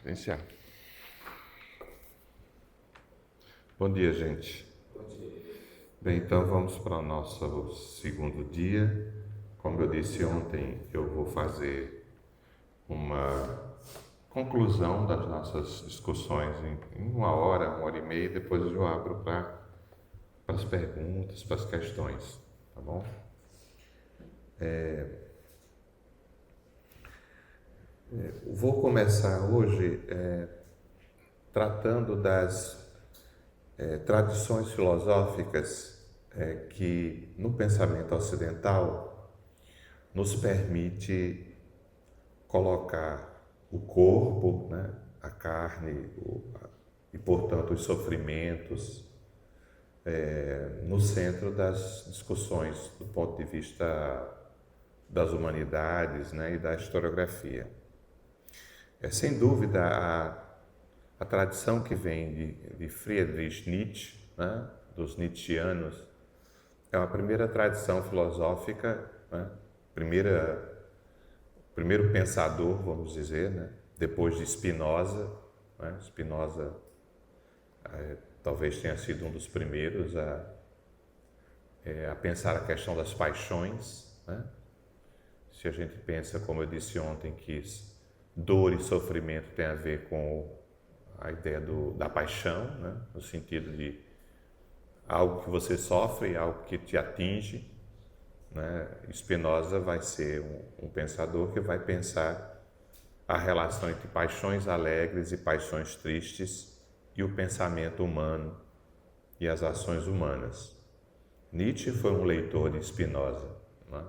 Iniciar. Bom dia, gente. Bem, então vamos para o nosso segundo dia. Como eu disse ontem, eu vou fazer uma conclusão das nossas discussões em uma hora e meia, depois eu abro para as perguntas, para as questões, tá bom? Vou começar hoje tratando das tradições filosóficas que no pensamento ocidental nos permite colocar o corpo, né, a carne e, portanto, os sofrimentos no centro das discussões do ponto de vista das humanidades, né, e da historiografia. Sem dúvida, a tradição que vem de Friedrich Nietzsche, né, dos Nietzscheanos, é uma primeira tradição filosófica, né, primeiro pensador, vamos dizer, né, depois de Spinoza. Né, Spinoza talvez tenha sido um dos primeiros a pensar a questão das paixões. Né? Se a gente pensa, como eu disse ontem, que dor e sofrimento tem a ver com a ideia da paixão, né? No sentido de algo que você sofre, algo que te atinge. Né? Spinoza vai ser um pensador que vai pensar a relação entre paixões alegres e paixões tristes e o pensamento humano e as ações humanas. Nietzsche foi um leitor de Spinoza. Né?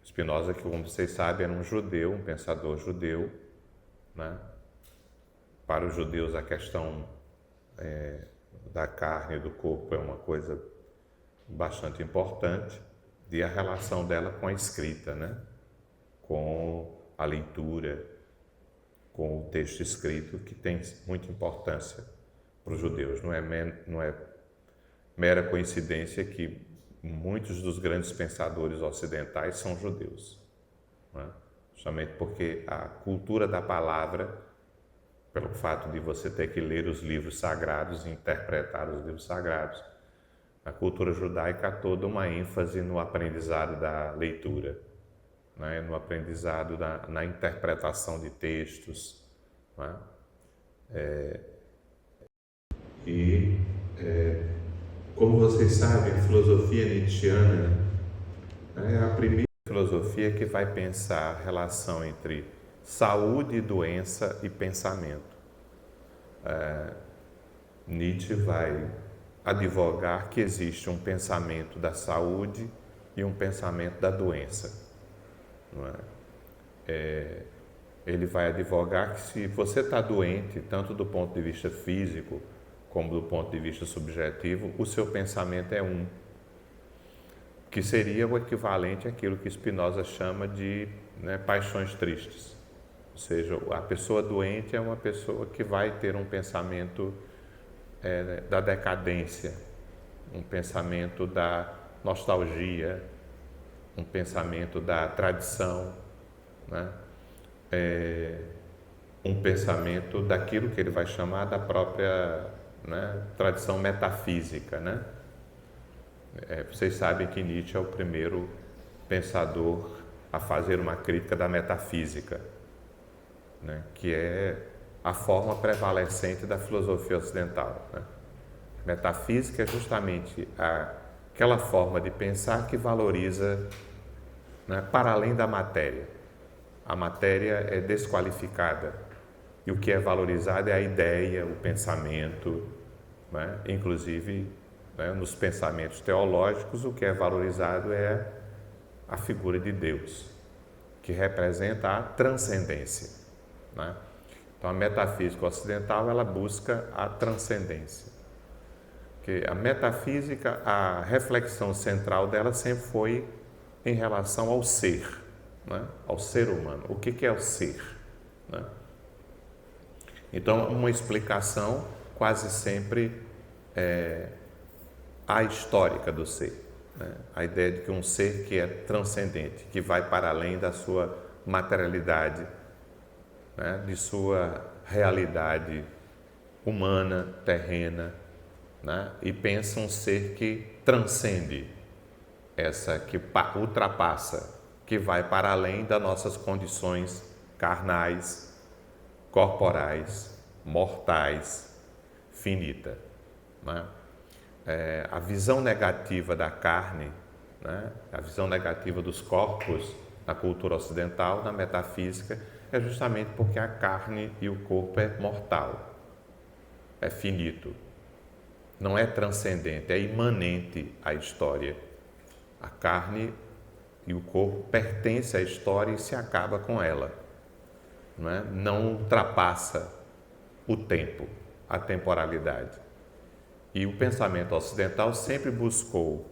Spinoza, que como vocês sabem, era um judeu, um pensador judeu. Né? Para os judeus a questão da carne e do corpo é uma coisa bastante importante, e a relação dela com a escrita, né? Com a leitura, com o texto escrito, que tem muita importância para os judeus. Não é mera coincidência que muitos dos grandes pensadores ocidentais são judeus, né? Justamente porque a cultura da palavra, pelo fato de você ter que ler os livros sagrados e interpretar os livros sagrados, a cultura judaica há toda uma ênfase no aprendizado da leitura, né? No aprendizado na interpretação de textos. Né? Como vocês sabem, a filosofia nietzschiana é a primeira filosofia que vai pensar a relação entre saúde, doença e pensamento. Nietzsche vai advogar que existe um pensamento da saúde e um pensamento da doença. Não é? Ele vai advogar que se você está doente, tanto do ponto de vista físico como do ponto de vista subjetivo, o seu pensamento é um, que seria o equivalente àquilo que Spinoza chama de, né, paixões tristes. Ou seja, a pessoa doente é uma pessoa que vai ter um pensamento da decadência, um pensamento da nostalgia, um pensamento da tradição, né? Um pensamento daquilo que ele vai chamar da própria, né, tradição metafísica. Né? Vocês sabem que Nietzsche é o primeiro pensador a fazer uma crítica da metafísica, né, que é a forma prevalecente da filosofia ocidental. Né? Metafísica é justamente aquela forma de pensar que valoriza, né, para além da matéria. A matéria é desqualificada e o que é valorizado é a ideia, o pensamento. Né? Inclusive, né, nos pensamentos teológicos, o que é valorizado é a figura de Deus, que representa a transcendência. Né? Então, a metafísica ocidental, ela busca a transcendência. Porque a metafísica, a reflexão central dela sempre foi em relação ao ser, né? Ao ser humano. O que é o ser? Né? Então, uma explicação quase sempre ahistórica do ser. Né? A ideia de que um ser que é transcendente, que vai para além da sua materialidade né, de sua realidade humana, terrena, né, e pensa um ser que transcende essa, que ultrapassa, que vai para além das nossas condições carnais, corporais, mortais, finita, né? A visão negativa da carne, né? A visão negativa dos corpos na cultura ocidental, na metafísica, é justamente porque a carne e o corpo é mortal, é finito, não é transcendente, é imanente à história. A carne e o corpo pertencem à história e se acaba com ela, não ultrapassa o tempo, a temporalidade. E o pensamento ocidental sempre buscou,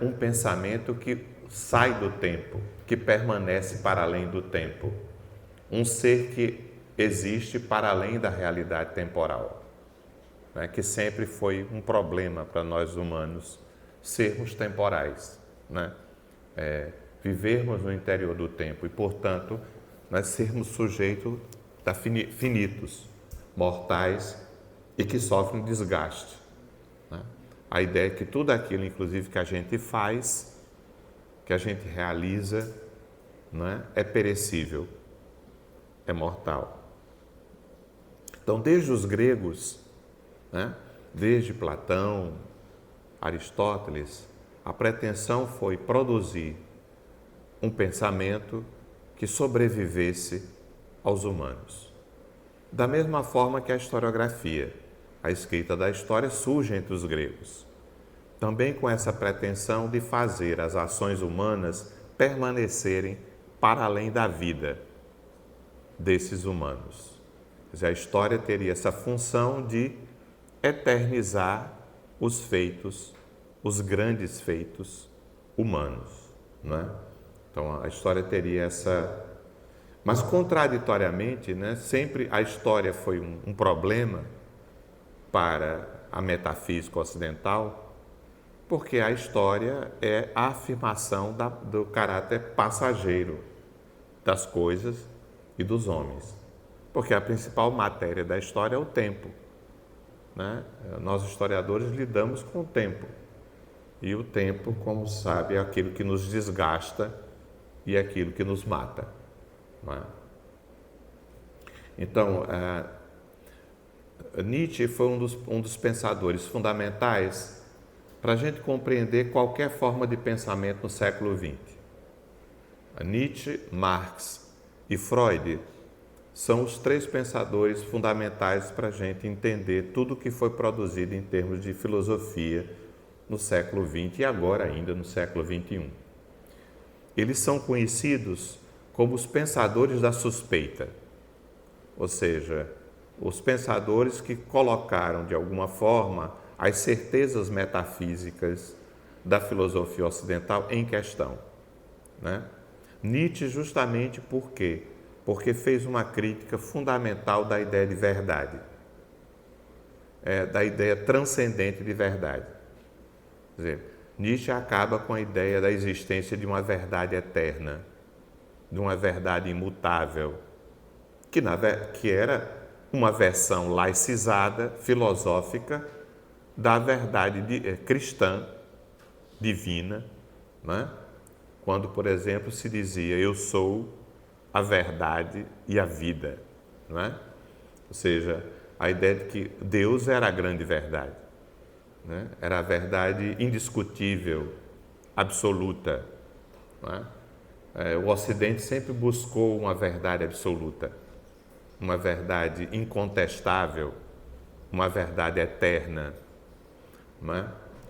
um pensamento que sai do tempo, que permanece para além do tempo, um ser que existe para além da realidade temporal, que sempre foi um problema para nós humanos, sermos temporais, vivermos no interior do tempo e, portanto, nós sermos sujeitos a finitos, mortais e que sofrem desgaste. A ideia é que tudo aquilo, inclusive, que a gente faz, que a gente realiza, é perecível, é mortal. Então, desde os gregos, desde Platão, Aristóteles, a pretensão foi produzir um pensamento que sobrevivesse aos humanos. Da mesma forma que a historiografia, a escrita da história, surge entre os gregos, também com essa pretensão de fazer as ações humanas permanecerem para além da vida desses humanos. Quer dizer, a história teria essa função de eternizar os feitos, os grandes feitos humanos, Então, a história teria essa... Mas, contraditoriamente, sempre a história foi um problema para a metafísica ocidental, porque a história é a afirmação do caráter passageiro das coisas e dos homens, porque a principal matéria da história é o tempo. Nós, historiadores, lidamos com o tempo, e o tempo, como sabe, é aquilo que nos desgasta e é aquilo que nos mata. Então, Nietzsche foi um dos pensadores fundamentais para a gente compreender qualquer forma de pensamento no século XX. Nietzsche, Marx e Freud são os três pensadores fundamentais para a gente entender tudo o que foi produzido em termos de filosofia no século XX e agora ainda no século XXI. Eles são conhecidos como os pensadores da suspeita, ou seja, os pensadores que colocaram, de alguma forma, as certezas metafísicas da filosofia ocidental em questão. Nietzsche, justamente por quê? Porque fez uma crítica fundamental da ideia de verdade, da ideia transcendente de verdade. Quer dizer, Nietzsche acaba com a ideia da existência de uma verdade eterna, de uma verdade imutável, que era uma versão laicizada, filosófica, da verdade cristã, divina, quando, por exemplo, se dizia, eu sou a verdade e a vida, Ou seja, a ideia de que Deus era a grande verdade, era a verdade indiscutível, absoluta, O Ocidente sempre buscou uma verdade absoluta, uma verdade incontestável, uma verdade eterna,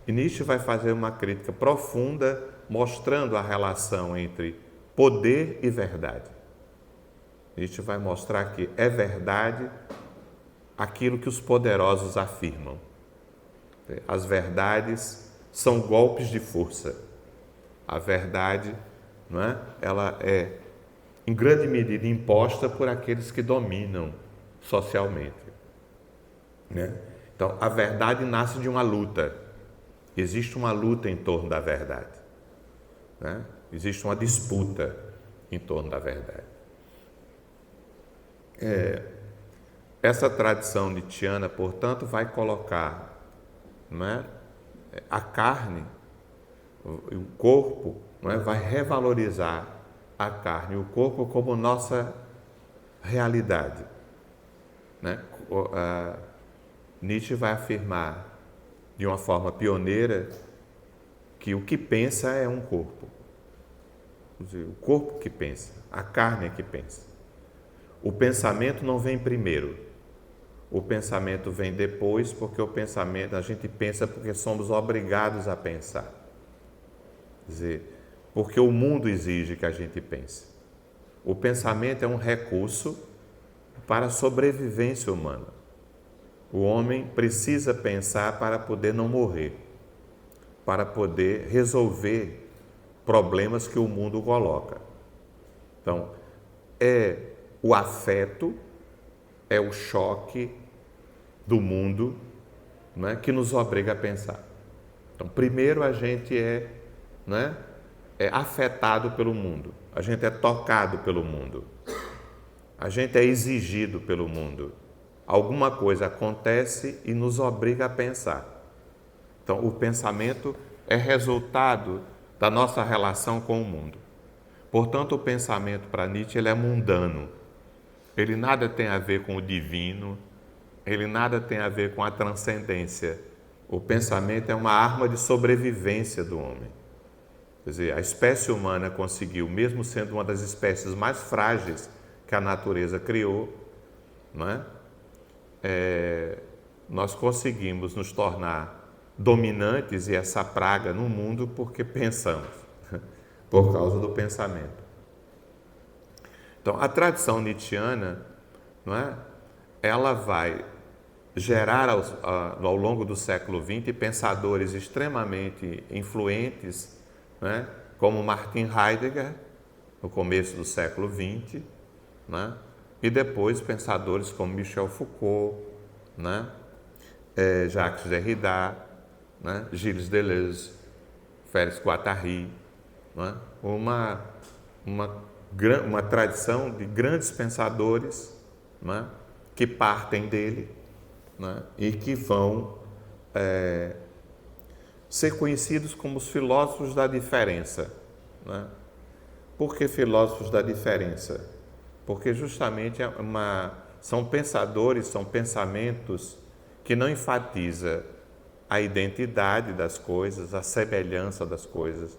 E Nietzsche vai fazer uma crítica profunda, mostrando a relação entre poder e verdade. Nietzsche vai mostrar que é verdade aquilo que os poderosos afirmam. As verdades são golpes de força. A verdade, ela é, em grande medida, imposta por aqueles que dominam socialmente. Então, a verdade nasce de uma luta. Existe uma luta em torno da verdade. Existe uma disputa em torno da verdade. Essa tradição nietzschiana, portanto, vai colocar, não é, a carne, o corpo, não é, vai revalorizar a carne e o corpo como nossa realidade. Né? Nietzsche vai afirmar de uma forma pioneira que o que pensa é um corpo. Quer dizer, o corpo que pensa, a carne é que pensa. O pensamento não vem primeiro. O pensamento vem depois, porque o pensamento, a gente pensa porque somos obrigados a pensar. Quer dizer, porque o mundo exige que a gente pense. O pensamento é um recurso para a sobrevivência humana. O homem precisa pensar para poder não morrer, para poder resolver problemas que o mundo coloca. Então, é o afeto, é o choque do mundo, né, que nos obriga a pensar. Então, primeiro a gente é afetado pelo mundo, a gente é tocado pelo mundo, a gente é exigido pelo mundo. Alguma coisa acontece e nos obriga a pensar. Então, o pensamento é resultado da nossa relação com o mundo. Portanto, o pensamento para Nietzsche ele é mundano. Ele nada tem a ver com o divino, ele nada tem a ver com a transcendência. O pensamento é uma arma de sobrevivência do homem. Quer dizer, a espécie humana conseguiu, mesmo sendo uma das espécies mais frágeis que a natureza criou, não é? Nós conseguimos nos tornar dominantes e essa praga no mundo porque pensamos, por causa do pensamento. Então, a tradição nietzschiana, não é? Ela vai gerar ao longo do século XX pensadores extremamente influentes, né? Como Martin Heidegger, no começo do século XX, né? E depois pensadores como Michel Foucault, né? Jacques Derrida, né? Gilles Deleuze, Félix Guattari, né? Uma tradição de grandes pensadores, né? Que partem dele, né? E que vão ser conhecidos como os filósofos da diferença. Né? Por que filósofos da diferença? Porque justamente são pensadores, são pensamentos que não enfatiza a identidade das coisas, a semelhança das coisas,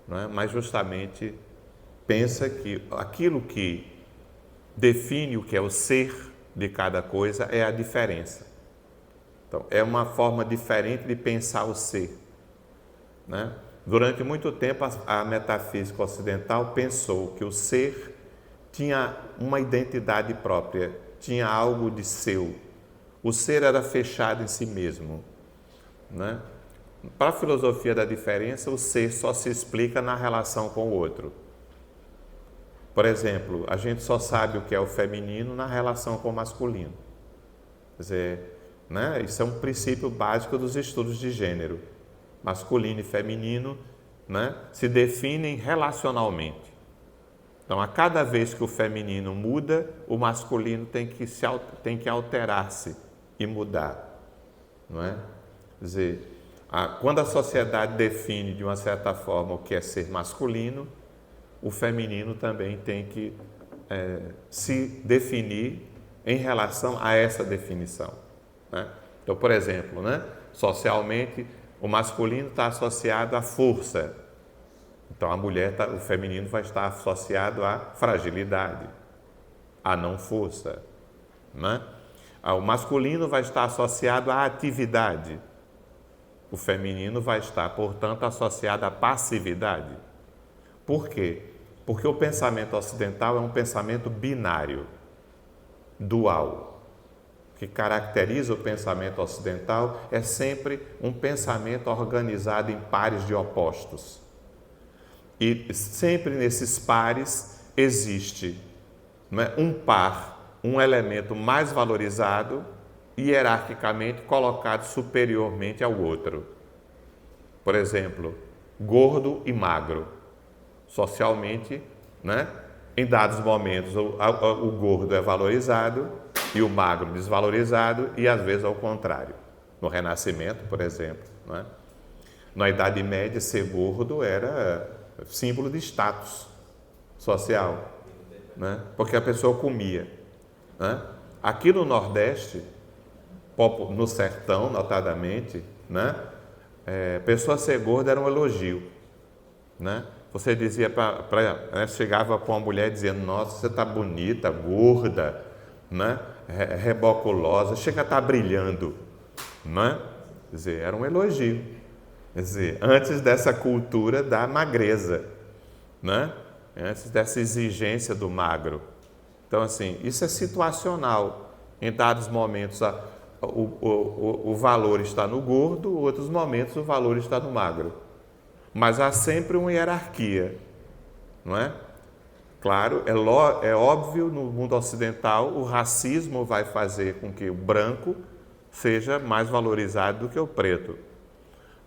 não é? Mas justamente pensa que aquilo que define o que é o ser de cada coisa é a diferença. Então, é uma forma diferente de pensar o ser. Né? Durante muito tempo, a metafísica ocidental pensou que o ser tinha uma identidade própria, tinha algo de seu. O ser era fechado em si mesmo. Né? Para a filosofia da diferença, o ser só se explica na relação com o outro. Por exemplo, a gente só sabe o que é o feminino na relação com o masculino. Quer dizer, né? Isso é um princípio básico dos estudos de gênero. Masculino e feminino, né, se definem relacionalmente. Então, a cada vez que o feminino muda, o masculino tem que alterar-se e mudar. Não é? Quer dizer, quando a sociedade define de uma certa forma o que é ser masculino, o feminino também tem que se definir em relação a essa definição. Né? Então, por exemplo, né, socialmente, o masculino está associado à força. Então, o feminino vai estar associado à fragilidade, à não força. Né? O masculino vai estar associado à atividade. O feminino vai estar, portanto, associado à passividade. Por quê? Porque o pensamento ocidental é um pensamento binário, dual. O que caracteriza o pensamento ocidental é sempre um pensamento organizado em pares de opostos. E sempre nesses pares existe, né, um par, um elemento mais valorizado e hierarquicamente colocado superiormente ao outro. Por exemplo, gordo e magro. Socialmente, né, Em dados momentos, o gordo é valorizado e o magro desvalorizado, e às vezes ao contrário. No Renascimento, por exemplo, não é? Na Idade Média, ser gordo era símbolo de status social, né? Porque a pessoa comia, né? Aqui no Nordeste, no sertão, notadamente, né? Pessoa ser gorda era um elogio, né? Você dizia chegava para uma mulher dizendo: nossa, você está bonita, gorda, né? Reboculosa, chega a estar brilhando, né? Quer dizer, era um elogio. Quer dizer, antes dessa cultura da magreza, né? Antes dessa exigência do magro. Então, assim, isso é situacional. Em dados momentos, o valor está no gordo, em outros momentos, o valor está no magro. Mas há sempre uma hierarquia, não é? Claro, é óbvio, no mundo ocidental, o racismo vai fazer com que o branco seja mais valorizado do que o preto,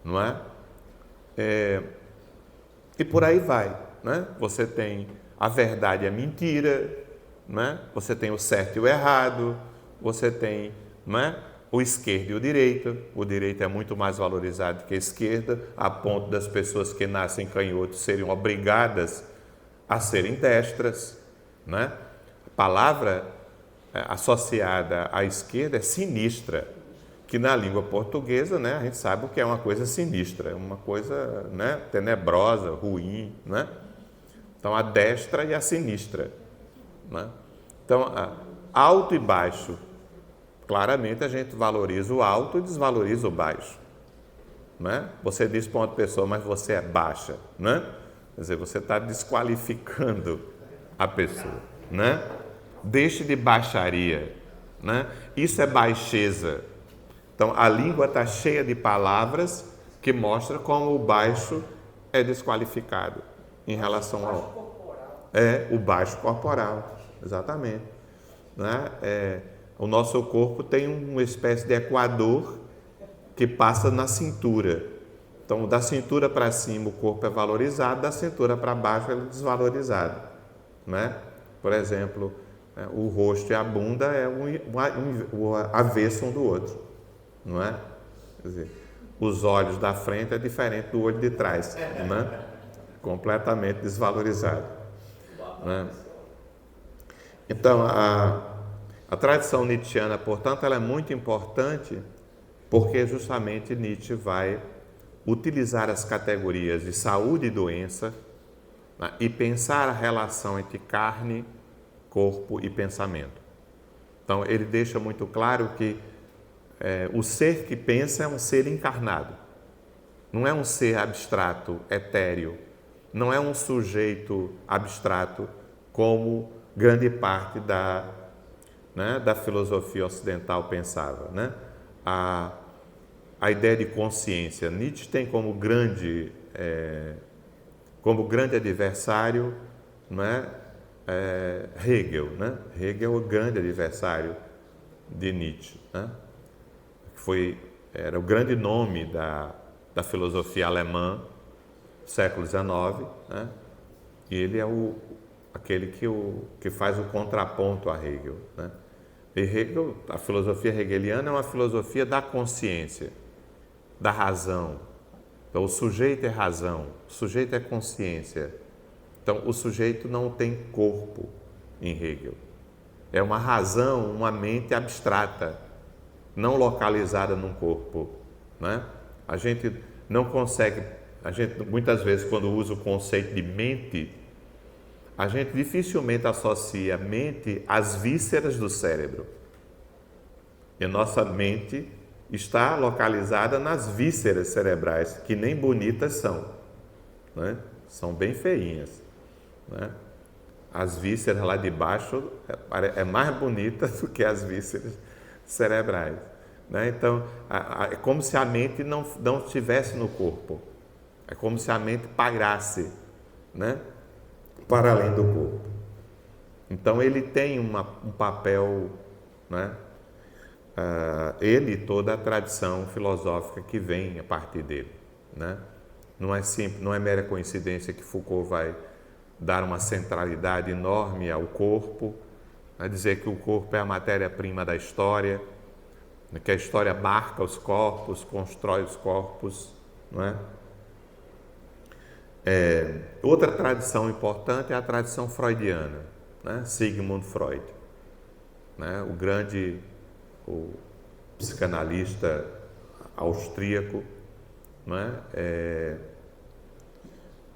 não é? E por aí vai, né? Você tem a verdade e a mentira, né? Você tem o certo e o errado, você tem, né, o esquerdo e o direito. O direito é muito mais valorizado que a esquerda, a ponto das pessoas que nascem canhotos serem obrigadas a serem destras, né? A palavra associada à esquerda é sinistra, que na língua portuguesa, né, a gente sabe o que é uma coisa sinistra, uma coisa, né, tenebrosa, ruim, né? Então, a destra e a sinistra, né? Então, alto e baixo, claramente a gente valoriza o alto e desvaloriza o baixo, né? Você diz para uma pessoa: mas você é baixa, né? Quer dizer, você está desqualificando a pessoa, né? Deixe de baixaria, né? Isso é baixeza. Então, a língua está cheia de palavras que mostram como o baixo é desqualificado em relação ao... o baixo corporal, exatamente. Né? O nosso corpo tem uma espécie de equador que passa na cintura. Então, da cintura para cima o corpo é valorizado, da cintura para baixo ele é desvalorizado. Né? Por exemplo, o rosto e a bunda é o avesso um do outro. Não é? Quer dizer, os olhos da frente é diferente do olho de trás, né? Completamente desvalorizado, né? Então, a tradição nietzschiana, portanto, ela é muito importante, porque justamente Nietzsche vai utilizar as categorias de saúde e doença, né, e pensar a relação entre carne, corpo e pensamento. Então, ele deixa muito claro que o ser que pensa é um ser encarnado, não é um ser abstrato, etéreo, não é um sujeito abstrato como grande parte da filosofia ocidental pensava, né? A ideia de consciência, Nietzsche tem como grande adversário, né, Hegel, né? Hegel é o grande adversário de Nietzsche, né? Era o grande nome da filosofia alemã, século XIX, né? E ele é aquele que faz o contraponto a Hegel, né? E Hegel, a filosofia hegeliana é uma filosofia da consciência, da razão. Então, o sujeito é razão, o sujeito é consciência. Então, o sujeito não tem corpo em Hegel. É uma razão, uma mente abstrata, não localizada num corpo, né? A gente não consegue, muitas vezes, quando usa o conceito de mente, a gente dificilmente associa a mente às vísceras do cérebro. E a nossa mente está localizada nas vísceras cerebrais, que nem bonitas são, né? São bem feinhas, né? As vísceras lá de baixo é mais bonita do que as vísceras cerebrais, né? Então, é como se a mente não estivesse no corpo. É como se a mente pairasse, né, para além do corpo. Então, ele tem um papel, né? Ele e toda a tradição filosófica que vem a partir dele, né? Não é simples, não é mera coincidência que Foucault vai dar uma centralidade enorme ao corpo, né? Dizer que o corpo é a matéria-prima da história, que a história marca os corpos, constrói os corpos, não é? Outra tradição importante é a tradição freudiana, né? Sigmund Freud, né? O psicanalista austríaco, né?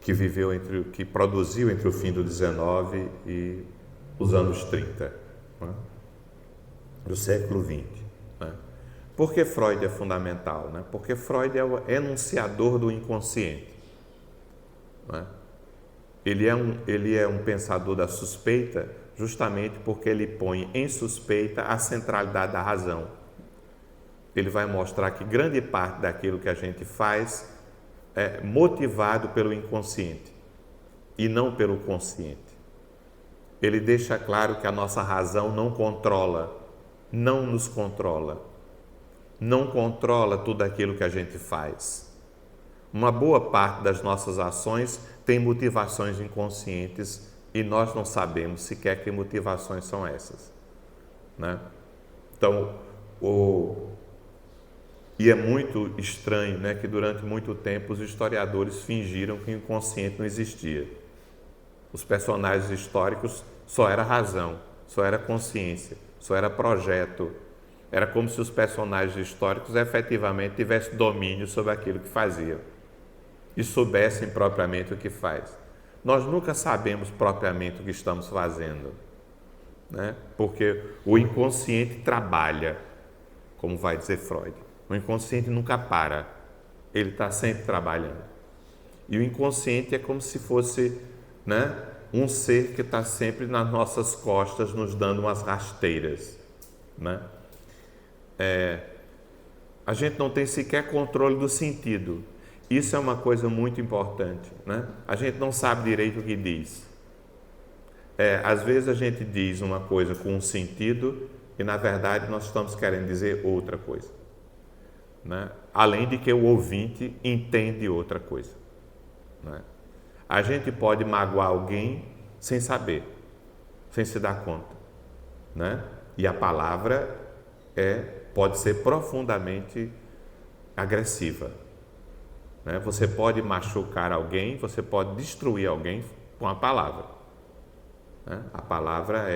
Que produziu entre o fim do 19 e os anos 30, né? Do século 20. Né? Por que Freud é fundamental? Né? Porque Freud é o enunciador do inconsciente. Né? Ele é um pensador da suspeita justamente porque ele põe em suspeita a centralidade da razão. Ele vai mostrar que grande parte daquilo que a gente faz é motivado pelo inconsciente e não pelo consciente. Ele deixa claro que a nossa razão não nos controla, não controla tudo aquilo que a gente faz. Uma boa parte das nossas ações tem motivações inconscientes e nós não sabemos sequer que motivações são essas, né? Então, e é muito estranho, né, que durante muito tempo os historiadores fingiram que o inconsciente não existia. Os personagens históricos só era razão, só era consciência, só era projeto. Era como se os personagens históricos efetivamente tivessem domínio sobre aquilo que faziam e soubessem propriamente o que faz. Nós nunca sabemos propriamente o que estamos fazendo, né? Porque o inconsciente trabalha, como vai dizer Freud. O inconsciente nunca para, ele está sempre trabalhando. E o inconsciente é como se fosse, né, um ser que está sempre nas nossas costas, nos dando umas rasteiras, né? A gente não tem sequer controle do sentido. Isso é uma coisa muito importante, né? A gente não sabe direito o que diz. Às vezes a gente diz uma coisa com um sentido e, na verdade, nós estamos querendo dizer outra coisa, né? Além de que o ouvinte entende outra coisa, né? A gente pode magoar alguém sem saber, sem se dar conta, né? E a palavra pode ser profundamente agressiva, né? Você pode machucar alguém, você pode destruir alguém com a palavra, né? A palavra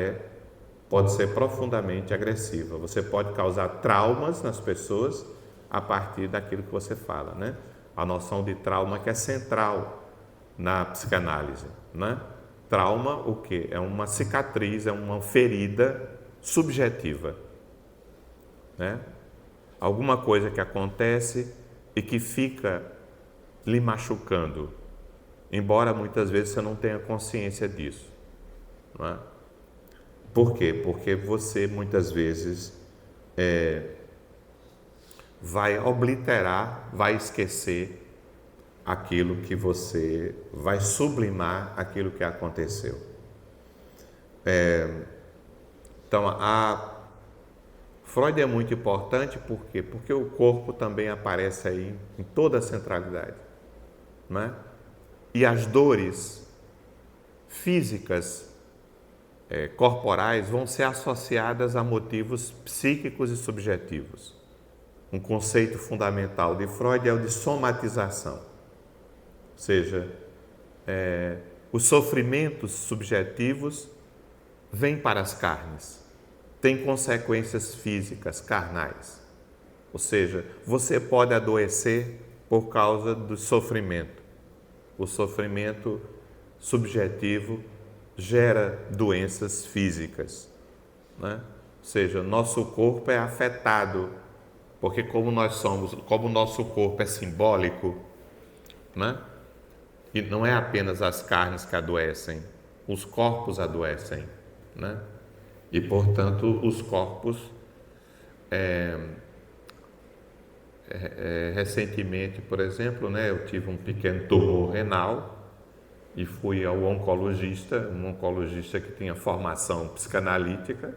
pode ser profundamente agressiva. Você pode causar traumas nas pessoas a partir daquilo que você fala, né? A noção de trauma que é central na psicanálise, né? Trauma, o quê? É uma cicatriz, é uma ferida subjetiva, né? Alguma coisa que acontece e que fica lhe machucando, embora muitas vezes você não tenha consciência disso, não é? Por quê? Porque você muitas vezes vai obliterar, vai esquecer aquilo que você vai sublimar aquilo que aconteceu. Então, Freud é muito importante, por quê? Porque o corpo também aparece aí em toda a centralidade, né? E as dores físicas, corporais, vão ser associadas a motivos psíquicos e subjetivos. Um conceito fundamental de Freud é o de somatização, ou seja, os sofrimentos subjetivos vêm para as carnes, têm consequências físicas, carnais. Ou seja, você pode adoecer por causa do sofrimento. O sofrimento subjetivo gera doenças físicas, né? Ou seja, nosso corpo é afetado, porque como o nosso corpo é simbólico, né? E não é apenas as carnes que adoecem, os corpos adoecem, né? E, portanto, os corpos, recentemente, por exemplo, né, eu tive um pequeno tumor renal e fui ao oncologista, um oncologista que tinha formação psicanalítica,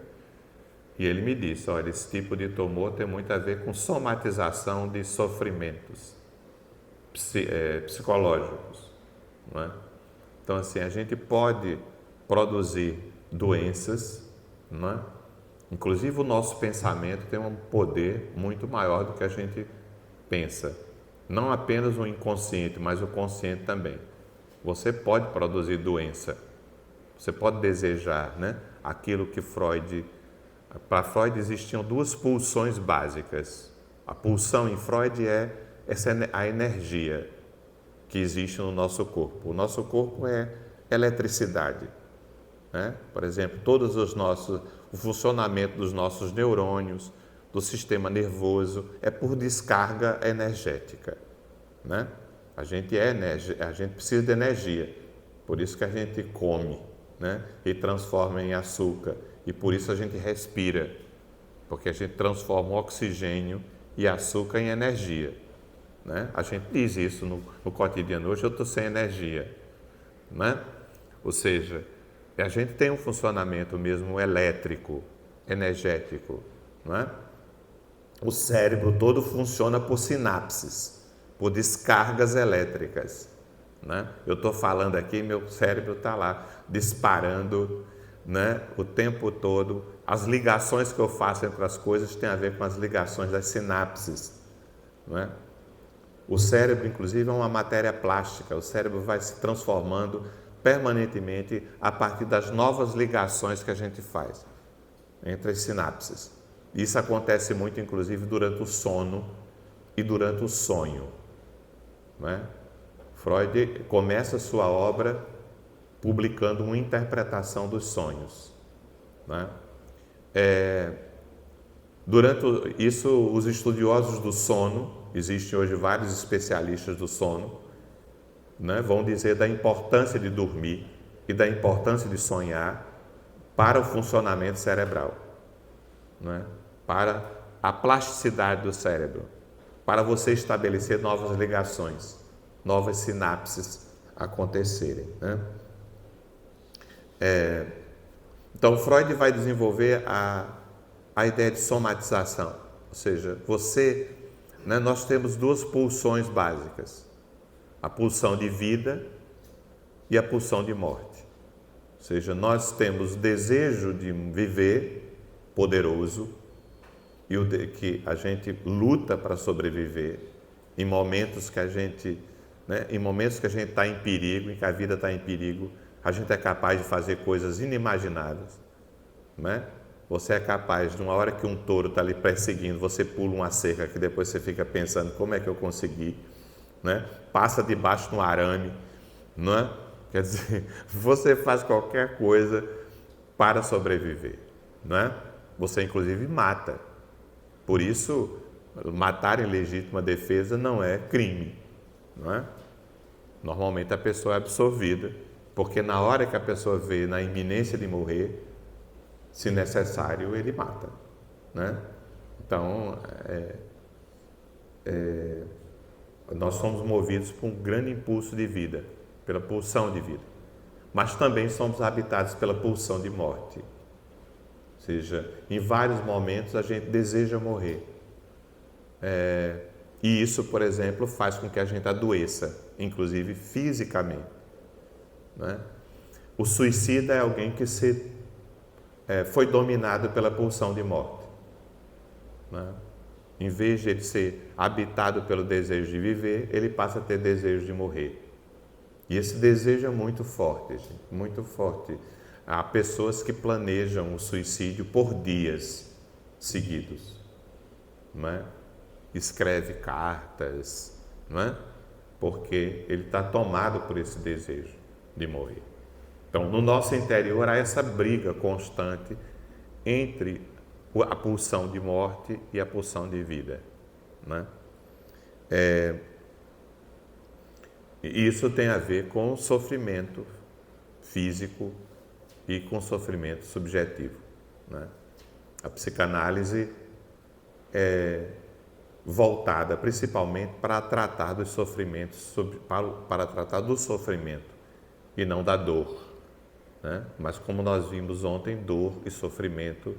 e ele me disse, olha, esse tipo de tumor tem muito a ver com somatização de sofrimentos psicológicos, não é? Então, assim, a gente pode produzir doenças, não é? Inclusive o nosso pensamento tem um poder muito maior do que a gente pensa. Não apenas o inconsciente, mas o consciente também. Você pode produzir doença. Você pode desejar, né? Aquilo que Freud... Para Freud existiam duas pulsões básicas. A pulsão em Freud é a energia que existe no nosso corpo. O nosso corpo é eletricidade, né? Por exemplo, o funcionamento dos nossos neurônios, do sistema nervoso, é por descarga energética, né? A gente precisa de energia, por isso que a gente come, né? E transforma em açúcar, e por isso a gente respira, porque a gente transforma o oxigênio e açúcar em energia, né? A gente diz isso no cotidiano: hoje eu estou sem energia, né? Ou seja, a gente tem um funcionamento mesmo elétrico, energético, não é? O cérebro todo funciona por sinapses, por descargas elétricas, né? Eu estou falando aqui, meu cérebro está lá disparando, né, o tempo todo. As ligações que eu faço entre as coisas têm a ver com as ligações das sinapses, não é? O cérebro, inclusive, é uma matéria plástica. O cérebro vai se transformando permanentemente a partir das novas ligações que a gente faz entre as sinapses. Isso acontece muito, inclusive, durante o sono e durante o sonho, né? Freud começa a sua obra publicando uma interpretação dos sonhos, né? Durante isso, os estudiosos do sono, existem hoje vários especialistas do sono, né, vão dizer da importância de dormir e da importância de sonhar para o funcionamento cerebral, né, para a plasticidade do cérebro, para você estabelecer novas ligações, novas sinapses acontecerem, né? Então, Freud vai desenvolver a ideia de somatização, ou seja, nós temos duas pulsões básicas, a pulsão de vida e a pulsão de morte. Ou seja, nós temos desejo de viver poderoso e que a gente luta para sobreviver em momentos que a gente, né, está em perigo, em que a vida está em perigo, a gente é capaz de fazer coisas inimagináveis, né? Você é capaz, numa hora que um touro está ali perseguindo, você pula uma cerca que depois você fica pensando: como é que eu consegui, né? Passa debaixo de um arame, não é? Quer dizer, você faz qualquer coisa para sobreviver, não é? Você inclusive mata. Por isso, matar em legítima defesa não é crime, não é? Normalmente a pessoa é absolvida, porque na hora que a pessoa vê na iminência de morrer, se necessário, ele mata, né? Então, nós somos movidos por um grande impulso de vida, pela pulsão de vida, mas também somos habitados pela pulsão de morte. Ou seja, em vários momentos a gente deseja morrer. E isso, por exemplo, faz com que a gente adoeça, inclusive fisicamente, né? O suicida é alguém que foi dominado pela pulsão de morte, né? Em vez de ele ser habitado pelo desejo de viver, ele passa a ter desejo de morrer. E esse desejo é muito forte, gente, muito forte. Há pessoas que planejam o suicídio por dias seguidos, não é? Escreve cartas, não é? Porque ele está tomado por esse desejo de morrer. Então, no nosso interior há essa briga constante entre a pulsão de morte e a pulsão de vida, né? E isso tem a ver com sofrimento físico e com sofrimento subjetivo, né? A psicanálise é voltada principalmente para tratar dos sofrimentos, para tratar do sofrimento e não da dor, né? Mas como nós vimos ontem, dor e sofrimento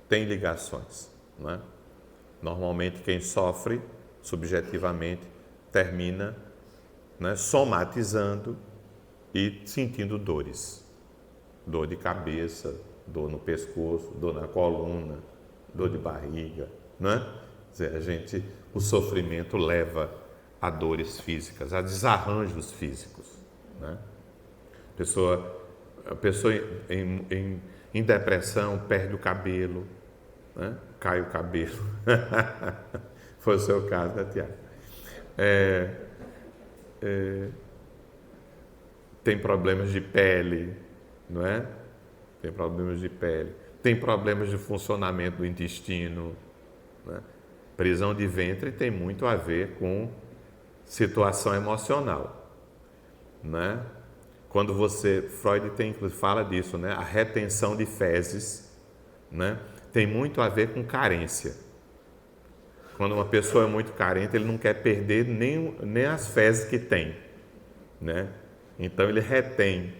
têm ligações, né? Normalmente quem sofre subjetivamente termina, né, somatizando e sentindo dores. Dor de cabeça, dor no pescoço, dor na coluna, dor de barriga, né? Quer dizer, o sofrimento leva a dores físicas, a desarranjos físicos, né? A pessoa em depressão perde o cabelo, né? Cai o cabelo. Foi o seu caso, né, Tiago? Tem problemas de pele, não é? Tem problemas de pele. Tem problemas de funcionamento do intestino, né? Prisão de ventre tem muito a ver com situação emocional, né? Quando Freud fala disso, né? A retenção de fezes, né? Tem muito a ver com carência. Quando uma pessoa é muito carente, ele não quer perder nem as fezes que tem, né? Então ele retém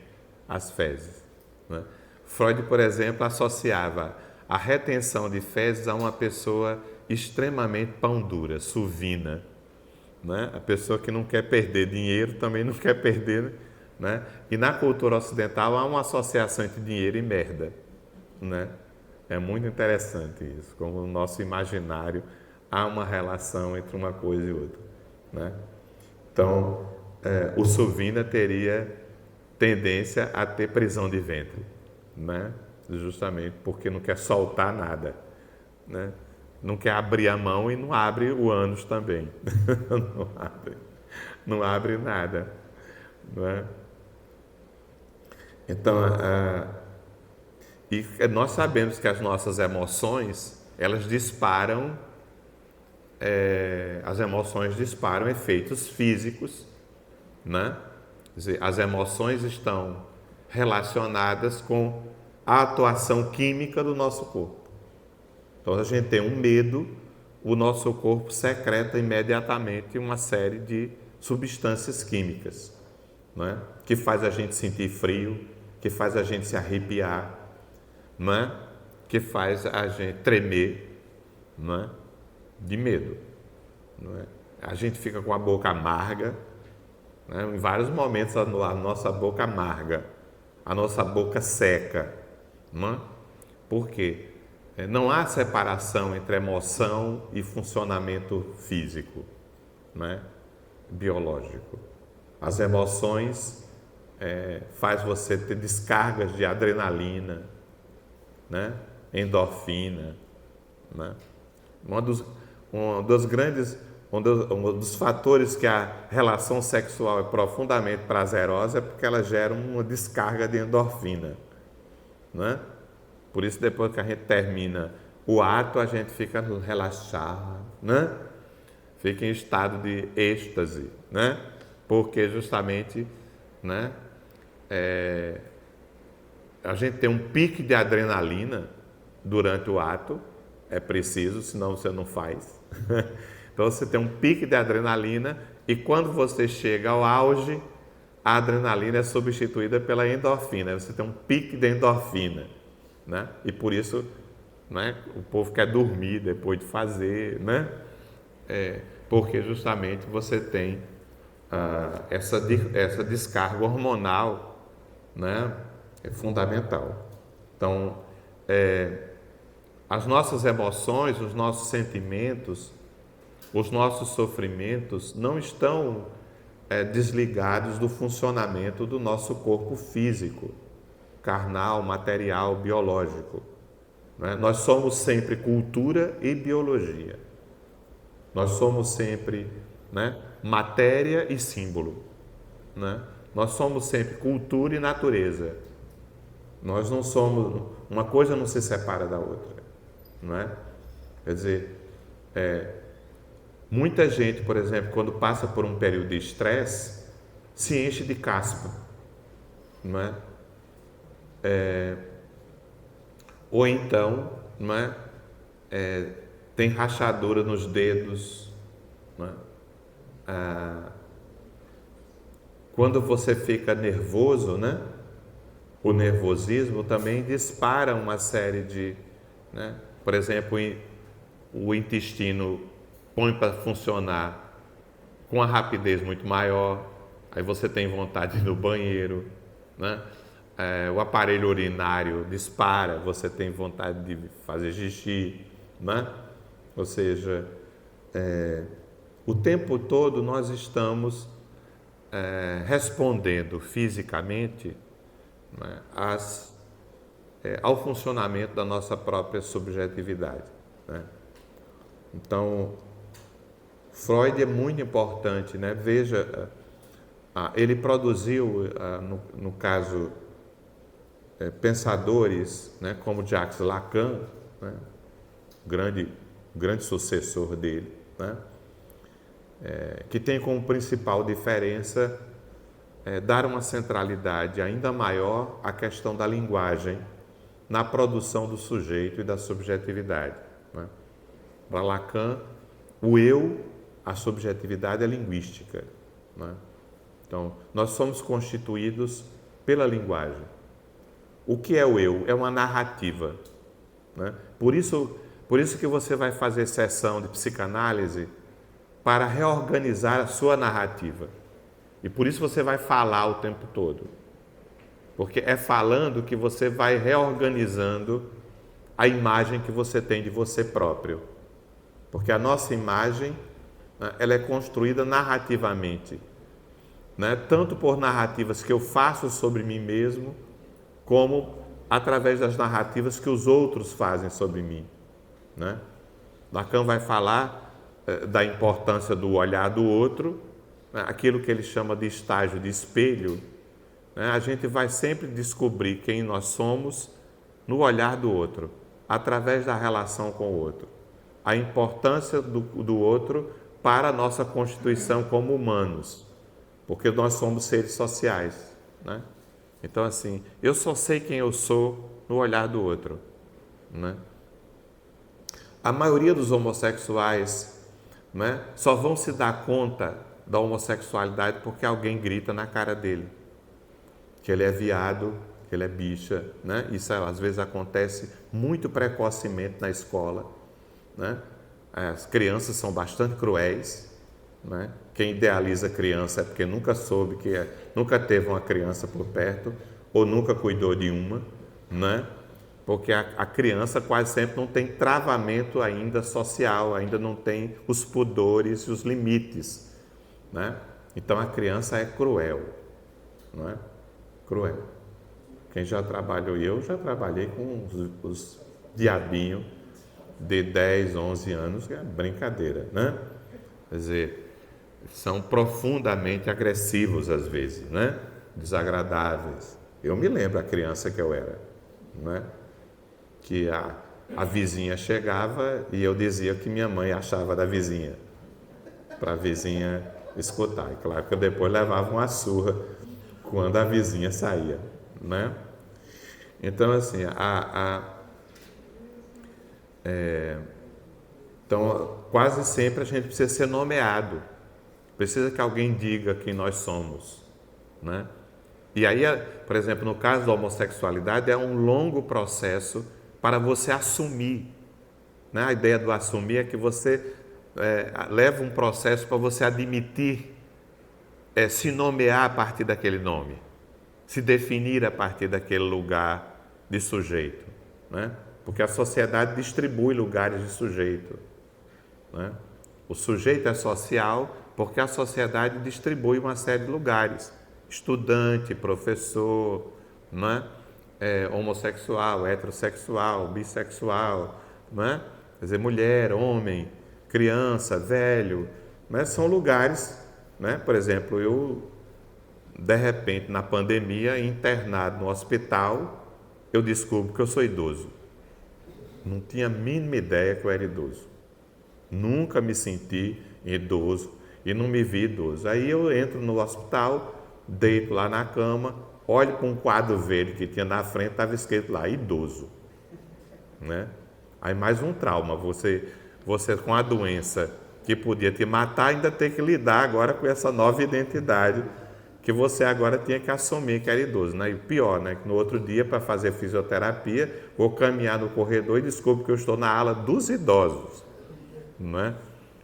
as fezes, né? Freud, por exemplo, associava a retenção de fezes a uma pessoa extremamente pão dura, suvina, né? A pessoa que não quer perder dinheiro também não quer perder, né? E na cultura ocidental há uma associação entre dinheiro e merda, né? É muito interessante isso, como no nosso imaginário há uma relação entre uma coisa e outra, né? Então, o suvina teria tendência a ter prisão de ventre, né? Justamente porque não quer soltar nada, né? Não quer abrir a mão e não abre o ânus também. não abre nada, né? Então, e nós sabemos que as nossas emoções, elas disparam, as emoções disparam efeitos físicos, né? Quer dizer, as emoções estão relacionadas com a atuação química do nosso corpo. Então, a gente tem um medo, o nosso corpo secreta imediatamente uma série de substâncias químicas, né? Que faz a gente sentir frio, que faz a gente se arrepiar, né? Que faz a gente tremer, né? De medo, né? A gente fica com a boca amarga, né? Em vários momentos a nossa boca amarga, a nossa boca seca, né? Por quê? Não há separação entre emoção e funcionamento físico, né? Biológico. As emoções faz você ter descargas de adrenalina, né? Endorfina, né? Um dos fatores que a relação sexual é profundamente prazerosa é porque ela gera uma descarga de endorfina, né? Por isso, depois que a gente termina o ato, a gente fica relaxado, né? Fica em estado de êxtase, né? Porque justamente, né? A gente tem um pique de adrenalina durante o ato, é preciso, senão você não faz. Então você tem um pique de adrenalina e quando você chega ao auge, a adrenalina é substituída pela endorfina. Você tem um pique de endorfina, né? E por isso, né, o povo quer dormir depois de fazer, né? Porque justamente você tem essa descarga hormonal, né? É fundamental. Então, as nossas emoções, os nossos sentimentos, os nossos sofrimentos não estão desligados do funcionamento do nosso corpo físico, carnal, material, biológico, né? Nós somos sempre cultura e biologia. Nós somos sempre, né, matéria e símbolo, né? Nós somos sempre cultura e natureza. Nós não somos, uma coisa não se separa da outra, não é? Quer dizer, muita gente, por exemplo, quando passa por um período de estresse, se enche de caspa, não é? Ou então, não é? Tem rachadura nos dedos, não é? Quando você fica nervoso, né? O nervosismo também dispara uma série de, né? Por exemplo, o intestino põe para funcionar com uma rapidez muito maior, Aí você tem vontade de ir no banheiro, né? O aparelho urinário dispara, você tem vontade de fazer xixi, né? Ou seja, o tempo todo nós estamos respondendo fisicamente, né, ao funcionamento da nossa própria subjetividade, né? Então, Freud é muito importante, né? Veja, ele produziu, no caso, pensadores, né, como Jacques Lacan, né, grande sucessor dele, né, que tem como principal diferença dar uma centralidade ainda maior à questão da linguagem na produção do sujeito e da subjetividade, né? Para Lacan, o eu, a subjetividade é linguística, né? Então, nós somos constituídos pela linguagem. O que é o eu? É uma narrativa, né? Por isso que você vai fazer sessão de psicanálise para reorganizar a sua narrativa. E por isso você vai falar o tempo todo. Porque é falando que você vai reorganizando a imagem que você tem de você próprio. Porque a nossa imagem, né, ela é construída narrativamente, né? Tanto por narrativas que eu faço sobre mim mesmo, como através das narrativas que os outros fazem sobre mim, né? Lacan vai falar da importância do olhar do outro, né? Aquilo que ele chama de estágio de espelho, né? A gente vai sempre descobrir quem nós somos no olhar do outro, através da relação com o outro. A importância do outro para a nossa constituição como humanos, porque nós somos seres sociais, né? Então, assim, eu só sei quem eu sou no olhar do outro, né? A maioria dos homossexuais, né, só vão se dar conta da homossexualidade porque alguém grita na cara dele que ele é viado, que ele é bicha, né? Isso às vezes acontece muito precocemente na escola, né? As crianças são bastante cruéis, né? Quem idealiza criança é porque nunca soube nunca teve uma criança por perto ou nunca cuidou de uma, né? Porque a criança quase sempre não tem travamento ainda social, ainda não tem os pudores e os limites, né? Então a criança é cruel, não é? Cruel. Quem já trabalhou, eu já trabalhei com os diabinhos de 10, 11 anos, que é brincadeira, né? Quer dizer, são profundamente agressivos às vezes, né? Desagradáveis. Eu me lembro a criança que eu era, né? Que a vizinha chegava e eu dizia o que minha mãe achava da vizinha, para a vizinha escutar. E claro que eu depois levava uma surra quando a vizinha saía, né? Então, assim, então, quase sempre a gente precisa ser nomeado, precisa que alguém diga quem nós somos, né? E aí, por exemplo, no caso da homossexualidade, é um longo processo para você assumir, né? A ideia do assumir é que você leva um processo para você admitir, se nomear a partir daquele nome, se definir a partir daquele lugar de sujeito, né? Porque a sociedade distribui lugares de sujeito, né? O sujeito é social porque a sociedade distribui uma série de lugares: estudante, professor, né? Homossexual, heterossexual, bissexual, né? Quer dizer, mulher, homem, criança, velho, né? São lugares, né? Por exemplo, eu, de repente, na pandemia, internado no hospital, eu descubro que eu sou idoso. Não tinha a mínima ideia que eu era idoso. Nunca me senti idoso e não me vi idoso. Aí eu entro no hospital, deito lá na cama, olho para um quadro verde que tinha na frente, estava escrito lá, idoso, né? Aí mais um trauma, você com a doença que podia te matar, ainda tem que lidar agora com essa nova identidade que você agora tinha que assumir que era idoso, né? E pior, né? Que no outro dia, para fazer fisioterapia, vou caminhar no corredor e descubro que eu estou na ala dos idosos, não é?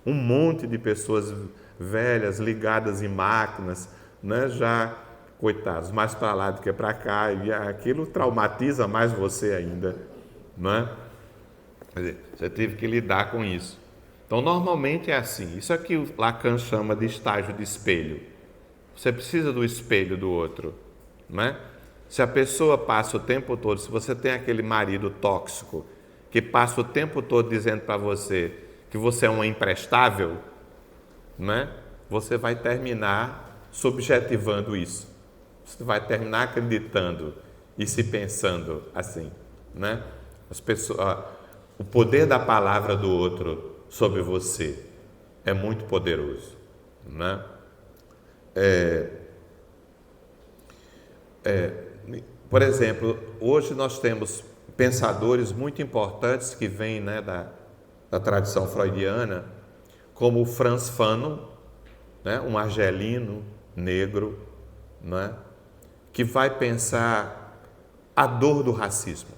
Um monte de pessoas velhas ligadas em máquinas, né, já, coitados, mais para lá do que para cá, e aquilo traumatiza mais você ainda, né? Quer dizer, você teve que lidar com isso. Então, normalmente é assim. Isso aqui o Lacan chama de estágio de espelho. Você precisa do espelho do outro, né? Se a pessoa passa o tempo todo, se você tem aquele marido tóxico que passa o tempo todo dizendo para você que você é um imprestável, né? Você vai terminar subjetivando isso. Você vai terminar acreditando e se pensando assim, né? As pessoas, o poder da palavra do outro sobre você é muito poderoso, né? Por exemplo, hoje nós temos pensadores muito importantes que vêm, né, da tradição freudiana, como o Franz Fanon, né, um argelino negro, né, que vai pensar a dor do racismo,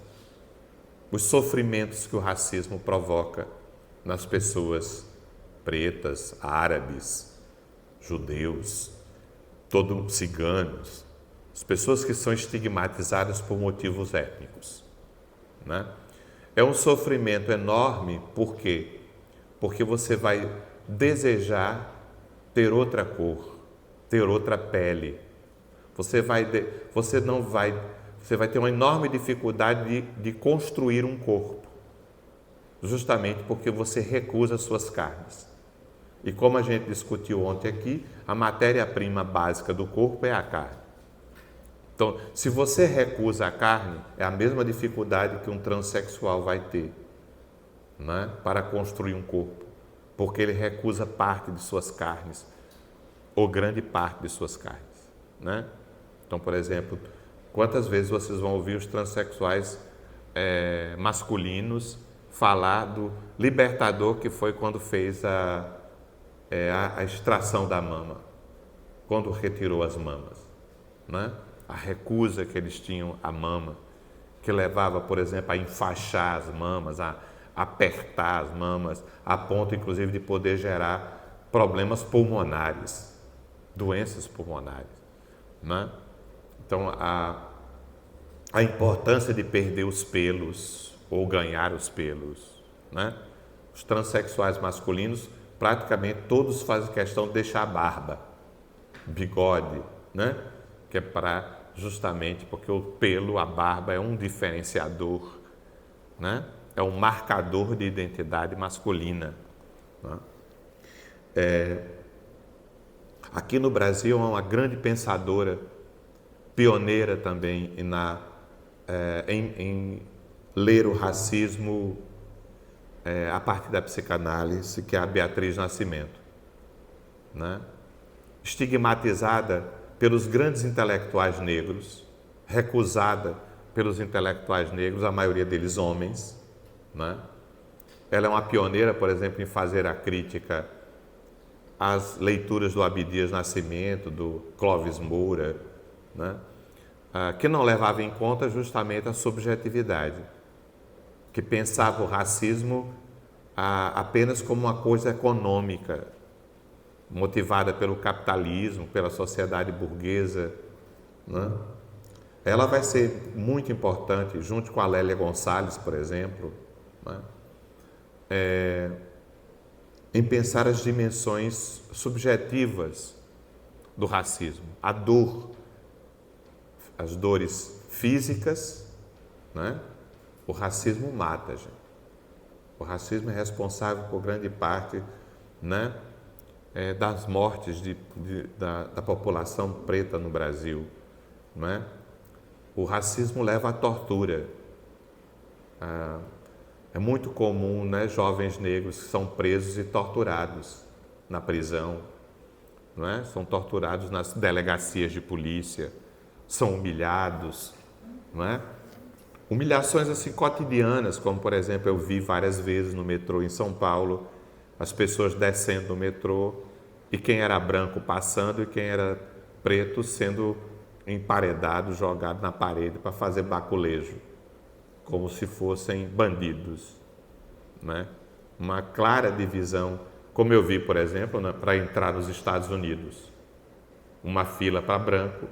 os sofrimentos que o racismo provoca nas pessoas pretas, árabes, judeus, todos ciganos, as pessoas que são estigmatizadas por motivos étnicos, né? É um sofrimento enorme, por quê? Porque você vai desejar ter outra cor, ter outra pele. Você vai ter uma enorme dificuldade de construir um corpo, justamente porque você recusa as suas carnes. E como a gente discutiu ontem aqui, a matéria-prima básica do corpo é a carne. Então, se você recusa a carne, é a mesma dificuldade que um transexual vai ter, né, para construir um corpo, porque ele recusa parte de suas carnes, ou grande parte de suas carnes, né? Então, por exemplo, quantas vezes vocês vão ouvir os transexuais masculinos falar do libertador que foi quando fez a extração da mama, quando retirou as mamas, né? A recusa que eles tinham à mama, que levava, por exemplo, a enfaixar as mamas, a apertar as mamas, a ponto, inclusive, de poder gerar problemas pulmonares, doenças pulmonares, né? Então, a importância de perder os pelos ou ganhar os pelos, né? Os transexuais masculinos, praticamente todos fazem questão de deixar a barba, bigode, né? Que é para justamente porque o pelo, a barba é um diferenciador, né? É um marcador de identidade masculina, né? Aqui no Brasil, há uma grande pensadora, pioneira também em ler o racismo a partir da psicanálise, que é a Beatriz Nascimento, né? Estigmatizada pelos grandes intelectuais negros, recusada pelos intelectuais negros, a maioria deles homens, né? Ela é uma pioneira, por exemplo, em fazer a crítica às leituras do Abdias Nascimento, do Clóvis Moura, né? Que não levava em conta justamente a subjetividade, que pensava o racismo apenas como uma coisa econômica, motivada pelo capitalismo, pela sociedade burguesa, né? Ela vai ser muito importante, junto com a Lélia Gonçalves, por exemplo, né? Em pensar as dimensões subjetivas do racismo, a dor, as dores físicas, né? O racismo mata, gente. O racismo é responsável por grande parte, né, das mortes da população preta no Brasil, né? O racismo leva à tortura. É muito comum, né, jovens negros que são presos e torturados na prisão, não é? São torturados nas delegacias de polícia, são humilhados, não é? Humilhações assim cotidianas, como por exemplo eu vi várias vezes no metrô em São Paulo, as pessoas descendo do metrô e quem era branco passando e quem era preto sendo emparedado, jogado na parede para fazer baculejo, como se fossem bandidos, né? Uma clara divisão, como eu vi, por exemplo, né, para entrar nos Estados Unidos. uma fila para branco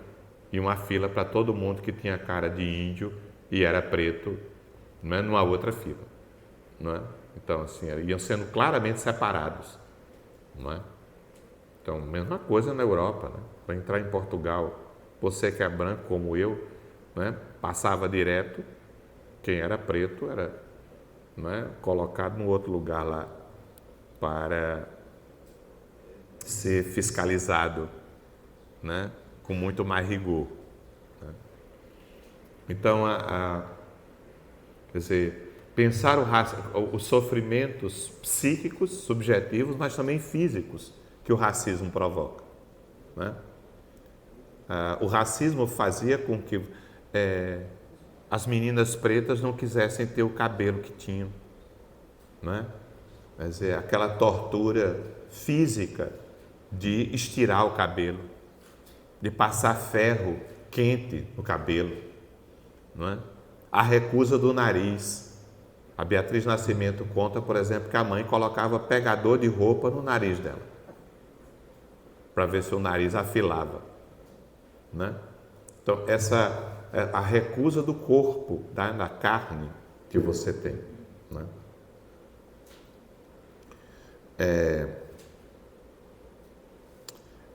e uma fila para todo mundo que tinha cara de índio e era preto, não é, numa outra fila, não é? Então, assim, iam sendo claramente separados, não é? Então, mesma coisa na Europa, né? Para entrar em Portugal, você que é branco como eu, né, passava direto, quem era preto era, não é, colocado no outro lugar lá para ser fiscalizado, né, com muito mais rigor, né? Então, quer dizer, pensar os sofrimentos psíquicos, subjetivos, mas também físicos que o racismo provoca, né? O racismo fazia com que as meninas pretas não quisessem ter o cabelo que tinham, né? Quer dizer, aquela tortura física de estirar o cabelo, de passar ferro quente no cabelo, não é? A recusa do nariz. A Beatriz Nascimento conta, por exemplo, que a mãe colocava pegador de roupa no nariz dela, para ver se o nariz afilava, né? Então, essa é a recusa do corpo, da carne que você tem, né?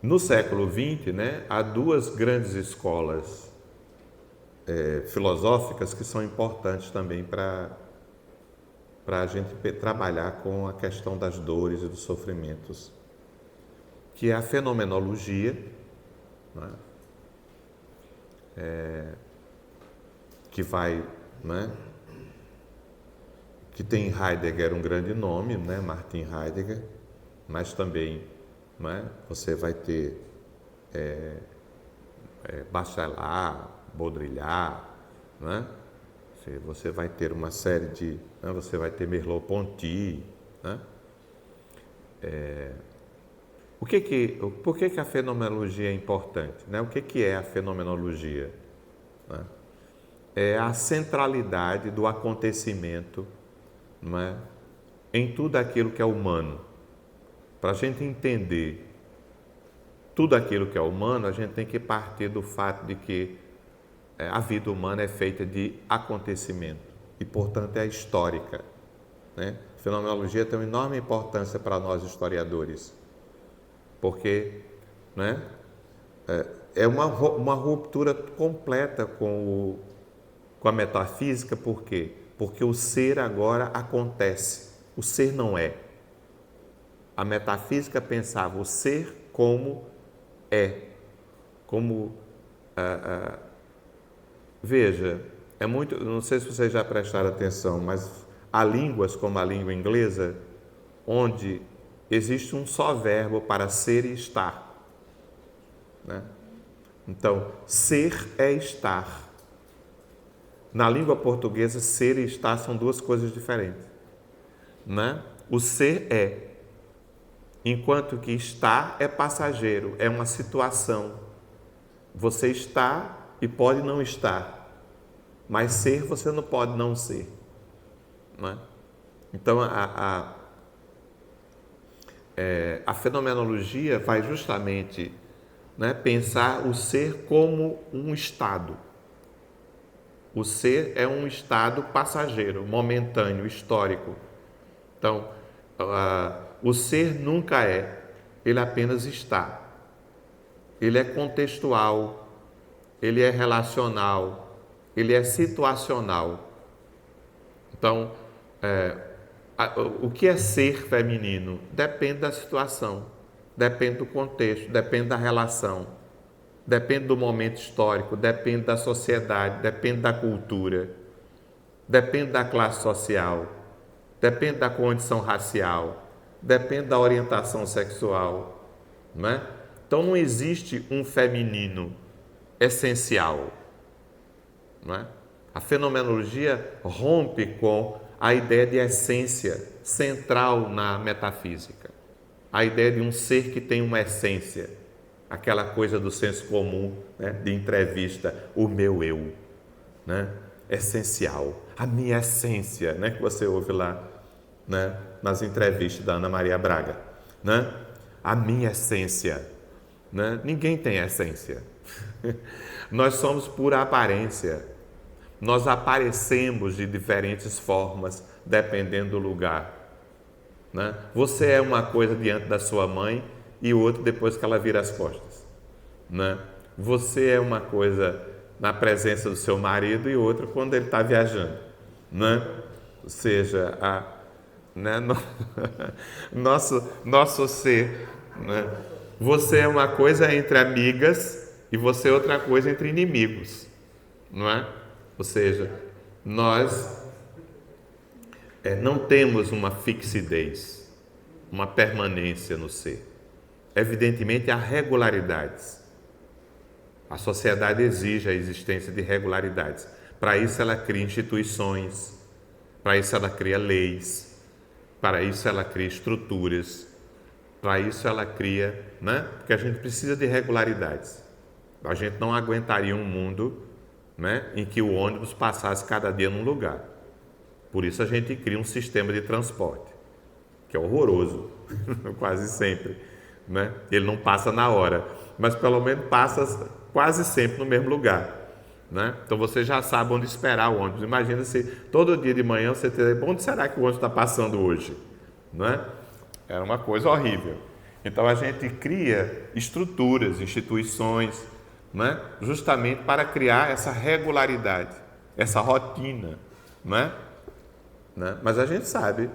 No século XX, né, há duas grandes escolas filosóficas que são importantes também para a gente trabalhar com a questão das dores e dos sofrimentos, que é a fenomenologia, né, que vai, né, que tem em Heidegger um grande nome, né, Martin Heidegger, mas também, né, você vai ter Bachelard, Baudrillard, né? Você vai ter uma série de, né, você vai ter Merleau-Ponty, né? Por que a fenomenologia é importante, né? O que é a fenomenologia, né? É a centralidade do acontecimento, não é, em tudo aquilo que é humano. Para a gente entender tudo aquilo que é humano, a gente tem que partir do fato de que a vida humana é feita de acontecimento e, portanto, é histórica, né? A fenomenologia tem uma enorme importância para nós historiadores, porque, né, é uma ruptura completa com a metafísica. Por quê? Porque o ser agora acontece, o ser não é. A metafísica pensava o ser como é, como veja, é muito, não sei se vocês já prestaram atenção, mas há línguas como a língua inglesa onde existe um só verbo para ser e estar, né? Então, ser é estar. Na língua portuguesa, ser e estar são duas coisas diferentes, né? O ser é, enquanto que estar é passageiro, é uma situação. Você está e pode não estar, mas ser você não pode não ser, não é? Então, a fenomenologia vai justamente, né, pensar o ser como um estado. O ser é um estado passageiro, momentâneo, histórico. Então, o ser nunca é, ele apenas está. Ele é contextual, ele é relacional, ele é situacional. Então, o que é ser feminino? Depende da situação, depende do contexto, depende da relação, depende do momento histórico, depende da sociedade, depende da cultura, depende da classe social, depende da condição racial, depende da orientação sexual, não é? Então não existe um feminino essencial, não é? A fenomenologia rompe com a ideia de essência central na metafísica, a ideia de um ser que tem uma essência, aquela coisa do senso comum, né, de entrevista, o meu eu, né, essencial, a minha essência, né, que você ouve lá, né, nas entrevistas da Ana Maria Braga, né, a minha essência, né? Ninguém tem essência. Nós somos pura aparência. Nós aparecemos de diferentes formas, dependendo do lugar, né? Você é uma coisa diante da sua mãe e outra depois que ela vira as costas, né? Você é uma coisa na presença do seu marido e outra quando ele está viajando, né? Ou seja, né? nosso ser, né? Você é uma coisa entre amigas e você é outra coisa entre inimigos, não é? Ou seja, nós não temos uma fixidez, uma permanência no ser. Evidentemente, há regularidades. A sociedade exige a existência de regularidades. Para isso, ela cria instituições, para isso, ela cria leis, para isso, ela cria estruturas, para isso, ela cria, né? Porque a gente precisa de regularidades. A gente não aguentaria um mundo, né, em que o ônibus passasse cada dia num lugar. Por isso a gente cria um sistema de transporte, que é horroroso, quase sempre, né? Ele não passa na hora, mas pelo menos passa quase sempre no mesmo lugar, né? Então você já sabe onde esperar o ônibus. Imagina se todo dia de manhã você teria, onde será que o ônibus está passando hoje, né? Era uma coisa horrível. Então a gente cria estruturas, instituições, né? Justamente para criar essa regularidade, essa rotina, né? Mas a gente sabe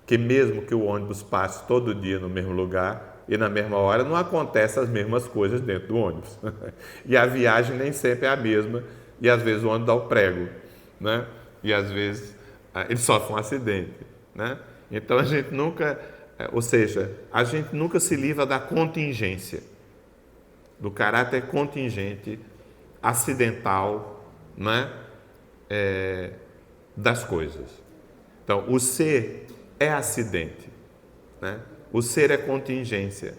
que mesmo que o ônibus passe todo dia no mesmo lugar e na mesma hora, não acontecem as mesmas coisas dentro do ônibus. E a viagem nem sempre é a mesma, e às vezes o ônibus dá o prego, né? E às vezes ele sofre um acidente, né? Então a gente nunca, ou seja, a gente nunca se livra da contingência, do caráter contingente, acidental, né? Das coisas. Então, o ser é acidente, né? O ser é contingência,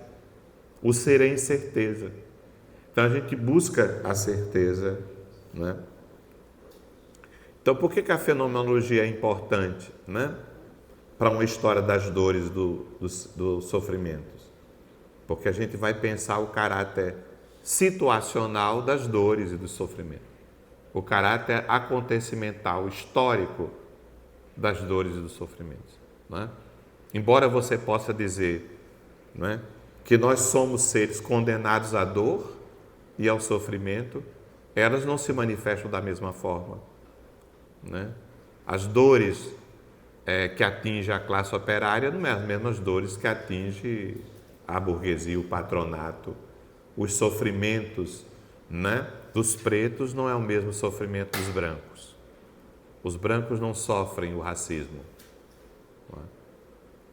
o ser é incerteza. Então, a gente busca a certeza, né? Então, por que a fenomenologia é importante, né, para uma história das dores, dos sofrimentos? Porque a gente vai pensar o caráter situacional das dores e dos sofrimentos, o caráter acontecimental, histórico das dores e dos sofrimentos, né? Embora você possa dizer, né, que nós somos seres condenados à dor e ao sofrimento, elas não se manifestam da mesma forma, né? As dores que atingem a classe operária não são as mesmas dores que atingem a burguesia, o patronato. Os sofrimentos, né, dos pretos não é o mesmo sofrimento dos brancos. Os brancos não sofrem o racismo.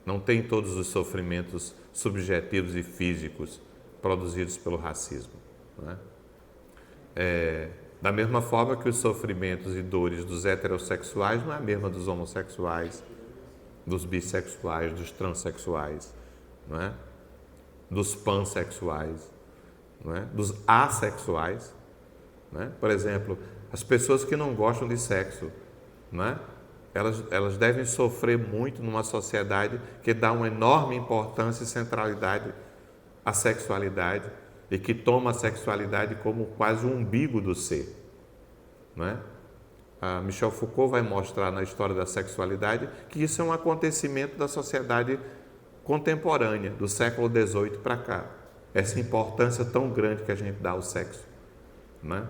Não tem todos os sofrimentos subjetivos e físicos produzidos pelo racismo, né? Da mesma forma que os sofrimentos e dores dos heterossexuais não é a mesma dos homossexuais, dos bissexuais, dos transexuais, não é? Dos pansexuais, não é? Dos assexuais, né? Por exemplo, as pessoas que não gostam de sexo, não é? Elas devem sofrer muito numa sociedade que dá uma enorme importância e centralidade à sexualidade e que toma a sexualidade como quase o umbigo do ser, não é? A Michel Foucault vai mostrar na história da sexualidade que isso é um acontecimento da sociedade contemporânea, do século XVIII para cá. Essa importância tão grande que a gente dá ao sexo, não é?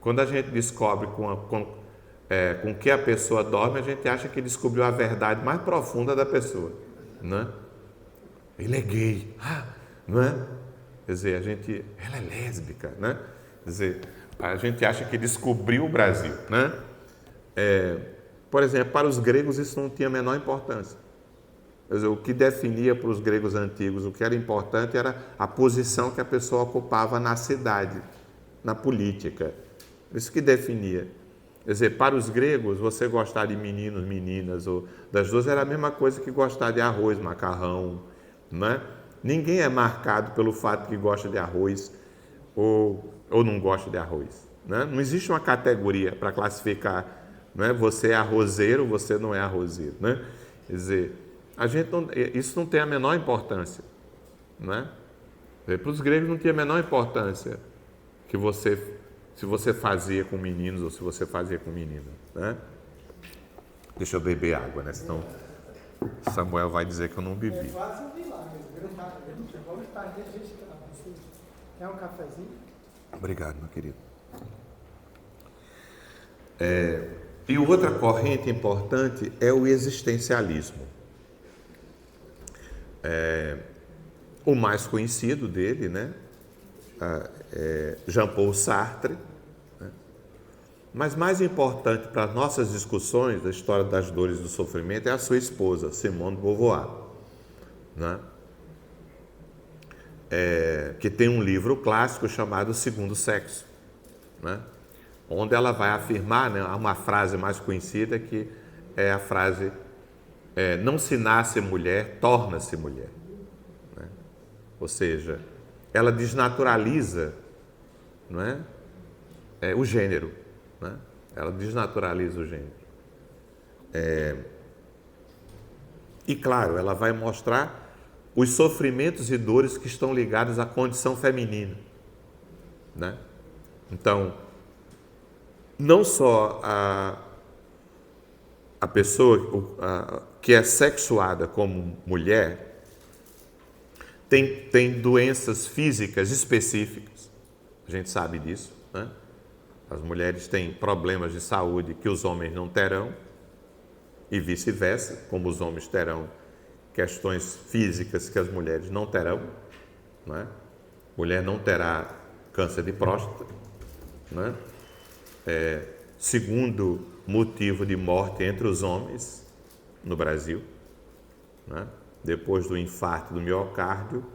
Quando a gente descobre com que a pessoa dorme, a gente acha que descobriu a verdade mais profunda da pessoa, né? Ele é gay, não é? Quer dizer, ela é lésbica, né? Quer dizer, a gente acha que descobriu o Brasil, né? Por exemplo, para os gregos isso não tinha a menor importância. Quer dizer, o que definia para os gregos antigos o que era importante era a posição que a pessoa ocupava na cidade, na política. Isso que definia. Quer dizer, para os gregos, você gostar de meninos, meninas, ou das duas, era a mesma coisa que gostar de arroz, macarrão, né? Ninguém é marcado pelo fato que gosta de arroz ou não gosta de arroz, né? Não existe uma categoria para classificar, né? Você é arrozeiro, você não é arrozeiro, né? Quer dizer, isso não tem a menor importância, né? Para os gregos não tinha a menor importância se você fazia com meninos ou se você fazia com meninas, né? Deixa eu beber água, né? Senão Samuel vai dizer que eu não bebi. É quase um milagre. Vamos estar registrado. Quer um cafezinho? Obrigado, meu querido. E outra corrente importante é o existencialismo. O mais conhecido dele, né? Jean-Paul Sartre. Né? Mas mais importante para as nossas discussões da história das dores e do sofrimento é a sua esposa, Simone de Beauvoir. Né? Que tem um livro clássico chamado O Segundo Sexo, né? Onde ela vai afirmar, né, uma frase mais conhecida, que é a frase não se nasce mulher, torna-se mulher. Né? Ou seja, ela desnaturaliza, não é? O gênero. Né? Ela desnaturaliza o gênero. E claro, ela vai mostrar os sofrimentos e dores que estão ligados à condição feminina. Né? Então, não só a pessoa que é sexuada como mulher tem doenças físicas específicas, a gente sabe disso, né? As mulheres têm problemas de saúde que os homens não terão e vice-versa, como os homens terão questões físicas que as mulheres não terão, né? Mulher não terá câncer de próstata, né? Segundo motivo de morte entre os homens no Brasil, né? Depois do infarto do miocárdio,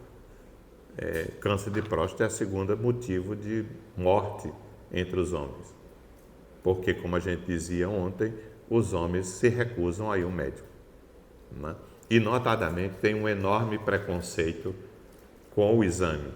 câncer de próstata é o segundo motivo de morte entre os homens. Porque, como a gente dizia ontem, os homens se recusam a ir ao médico. Né? E, notadamente, tem um enorme preconceito com o exame.